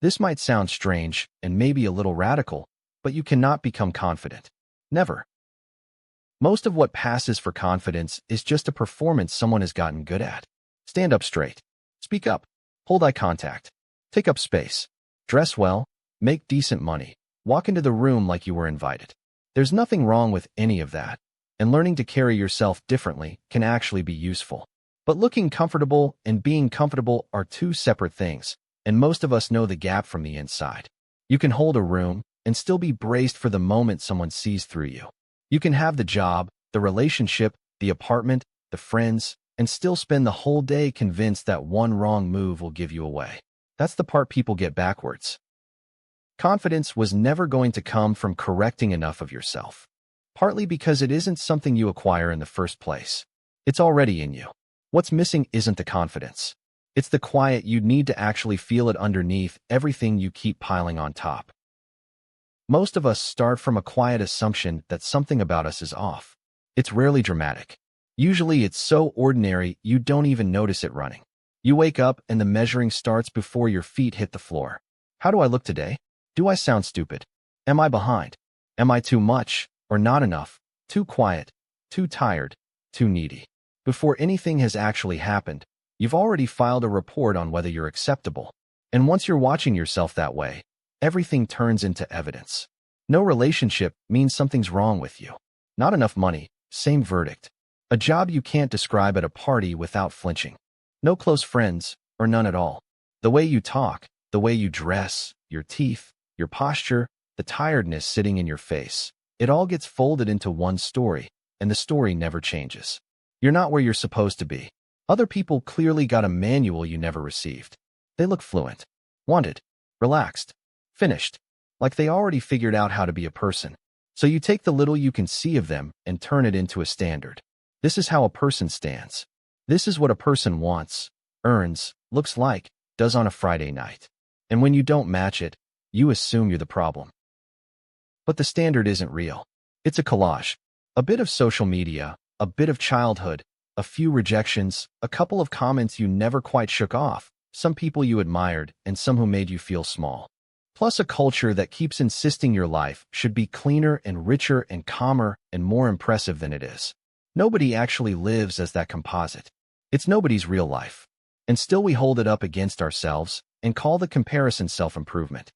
This might sound strange and maybe a little radical, but you cannot become confident. Never. Most of what passes for confidence is just a performance someone has gotten good at. Stand up straight. Speak up. Hold eye contact. Take up space. Dress well. Make decent money. Walk into the room like you were invited. There's nothing wrong with any of that, and learning to carry yourself differently can actually be useful. But looking comfortable and being comfortable are two separate things, and most of us know the gap from the inside. You can hold a room and still be braced for the moment someone sees through you. You can have the job, the relationship, the apartment, the friends, and still spend the whole day convinced that one wrong move will give you away. That's the part people get backwards. Confidence was never going to come from correcting enough of yourself, partly because it isn't something you acquire in the first place. It's already in you. What's missing isn't the confidence. It's the quiet you need to actually feel it underneath everything you keep piling on top. Most of us start from a quiet assumption that something about us is off. It's rarely dramatic. Usually it's so ordinary you don't even notice it running. You wake up and the measuring starts before your feet hit the floor. How do I look today? Do I sound stupid? Am I behind? Am I too much or not enough? Too quiet? Too tired? Too needy? Before anything has actually happened, you've already filed a report on whether you're acceptable. And once you're watching yourself that way, everything turns into evidence. No relationship means something's wrong with you. Not enough money, same verdict. A job you can't describe at a party without flinching. No close friends, or none at all. The way you talk, the way you dress, your teeth, your posture, the tiredness sitting in your face. It all gets folded into one story, and the story never changes. You're not where you're supposed to be. Other people clearly got a manual you never received. They look fluent, wanted, relaxed, finished, like they already figured out how to be a person. So you take the little you can see of them and turn it into a standard. This is how a person stands. This is what a person wants, earns, looks like, does on a Friday night. And when you don't match it, you assume you're the problem. But the standard isn't real. It's a collage. A bit of social media, a bit of childhood, a few rejections, a couple of comments you never quite shook off, some people you admired, and some who made you feel small. Plus a culture that keeps insisting your life should be cleaner and richer and calmer and more impressive than it is. Nobody actually lives as that composite. It's nobody's real life. And still we hold it up against ourselves and call the comparison self-improvement.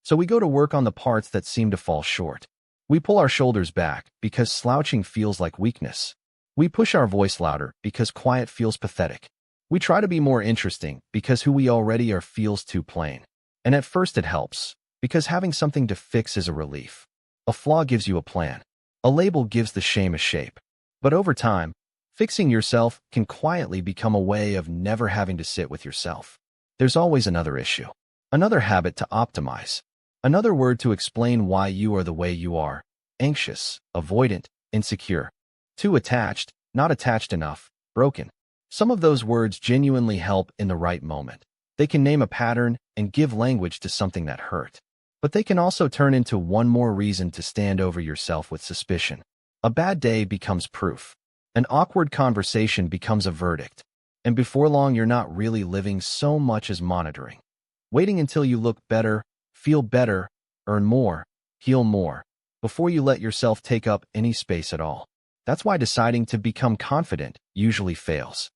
So we go to work on the parts that seem to fall short. We pull our shoulders back because slouching feels like weakness. We push our voice louder because quiet feels pathetic. We try to be more interesting because who we already are feels too plain. And at first it helps, because having something to fix is a relief. A flaw gives you a plan. A label gives the shame a shape. But over time, fixing yourself can quietly become a way of never having to sit with yourself. There's always another issue, another habit to optimize, another word to explain why you are the way you are: anxious, avoidant, insecure, too attached, not attached enough, broken. Some of those words genuinely help in the right moment. They can name a pattern and give language to something that hurt. But they can also turn into one more reason to stand over yourself with suspicion. A bad day becomes proof. An awkward conversation becomes a verdict. And before long, you're not really living so much as monitoring. Waiting until you look better, feel better, earn more, heal more, before you let yourself take up any space at all. That's why deciding to become confident usually fails.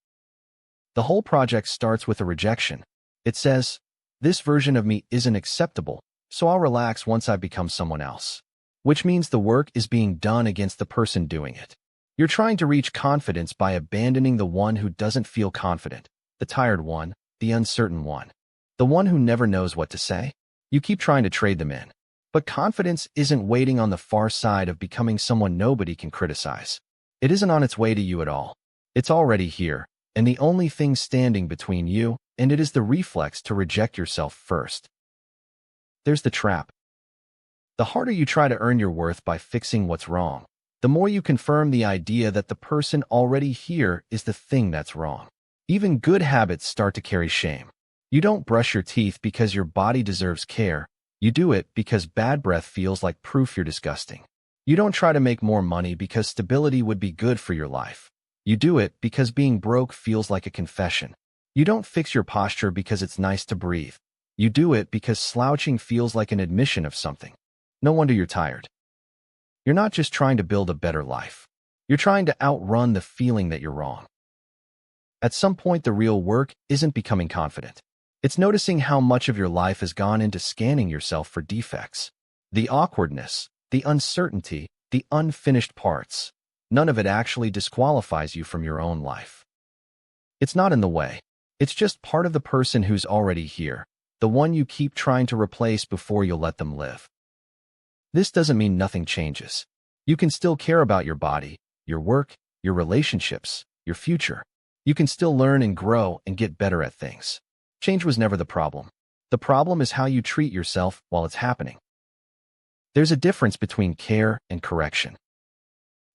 The whole project starts with a rejection. It says, this version of me isn't acceptable, so I'll relax once I become someone else. Which means the work is being done against the person doing it. You're trying to reach confidence by abandoning the one who doesn't feel confident, the tired one, the uncertain one, the one who never knows what to say. You keep trying to trade them in. But confidence isn't waiting on the far side of becoming someone nobody can criticize. It isn't on its way to you at all. It's already here, and the only thing standing between you and it is the reflex to reject yourself first. There's the trap. The harder you try to earn your worth by fixing what's wrong, the more you confirm the idea that the person already here is the thing that's wrong. Even good habits start to carry shame. You don't brush your teeth because your body deserves care. You do it because bad breath feels like proof you're disgusting. You don't try to make more money because stability would be good for your life. You do it because being broke feels like a confession. You don't fix your posture because it's nice to breathe. You do it because slouching feels like an admission of something. No wonder you're tired. You're not just trying to build a better life. You're trying to outrun the feeling that you're wrong. At some point, the real work isn't becoming confident. It's noticing how much of your life has gone into scanning yourself for defects. The awkwardness, the uncertainty, the unfinished parts. None of it actually disqualifies you from your own life. It's not in the way. It's just part of the person who's already here, the one you keep trying to replace before you'll let them live. This doesn't mean nothing changes. You can still care about your body, your work, your relationships, your future. You can still learn and grow and get better at things. Change was never the problem. The problem is how you treat yourself while it's happening. There's a difference between care and correction.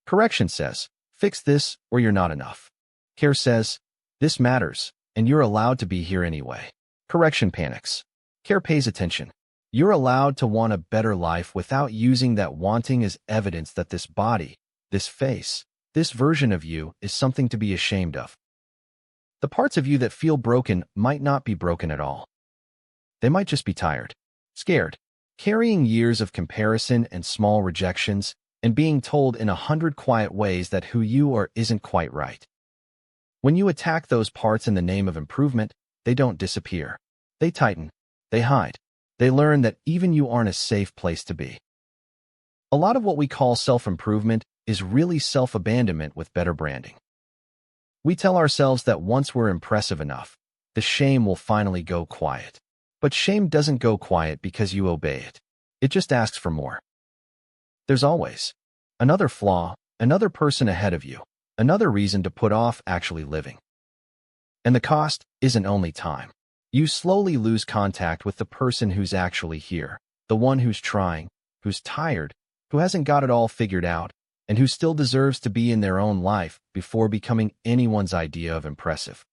Correction says, fix this or you're not enough. Care says, this matters, and you're allowed to be here anyway. Correction panics. Care pays attention. You're allowed to want a better life without using that wanting as evidence that this body, this face, this version of you is something to be ashamed of. The parts of you that feel broken might not be broken at all. They might just be tired, scared, carrying years of comparison and small rejections, and being told in 100 quiet ways that who you are isn't quite right. When you attack those parts in the name of improvement, they don't disappear. They tighten. They hide. They learn that even you aren't a safe place to be. A lot of what we call self-improvement is really self-abandonment with better branding. We tell ourselves that once we're impressive enough, the shame will finally go quiet. But shame doesn't go quiet because you obey it. It just asks for more. There's always another flaw, another person ahead of you, another reason to put off actually living. And the cost isn't only time. You slowly lose contact with the person who's actually here, the one who's trying, who's tired, who hasn't got it all figured out, and who still deserves to be in their own life before becoming anyone's idea of impressive.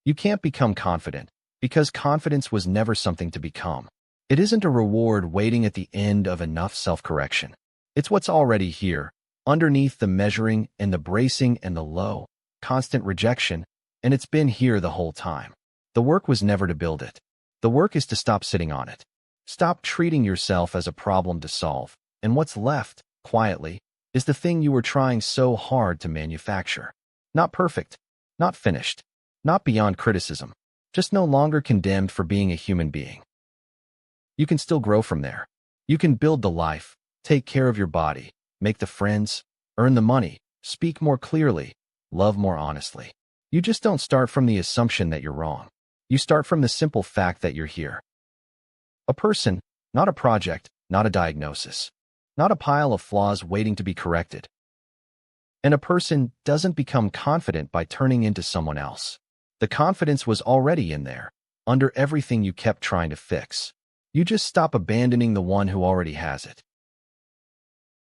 You can't become confident because confidence was never something to become. It isn't a reward waiting at the end of enough self-correction. It's what's already here, underneath the measuring and the bracing and the low, constant rejection, and it's been here the whole time. The work was never to build it. The work is to stop sitting on it. Stop treating yourself as a problem to solve, and what's left, quietly, is the thing you were trying so hard to manufacture. Not perfect, not finished, not beyond criticism, just no longer condemned for being a human being. You can still grow from there. You can build the life, take care of your body, make the friends, earn the money, speak more clearly, love more honestly. You just don't start from the assumption that you're wrong. You start from the simple fact that you're here. A person, not a project, not a diagnosis, not a pile of flaws waiting to be corrected. And a person doesn't become confident by turning into someone else. The confidence was already in there, under everything you kept trying to fix. You just stop abandoning the one who already has it.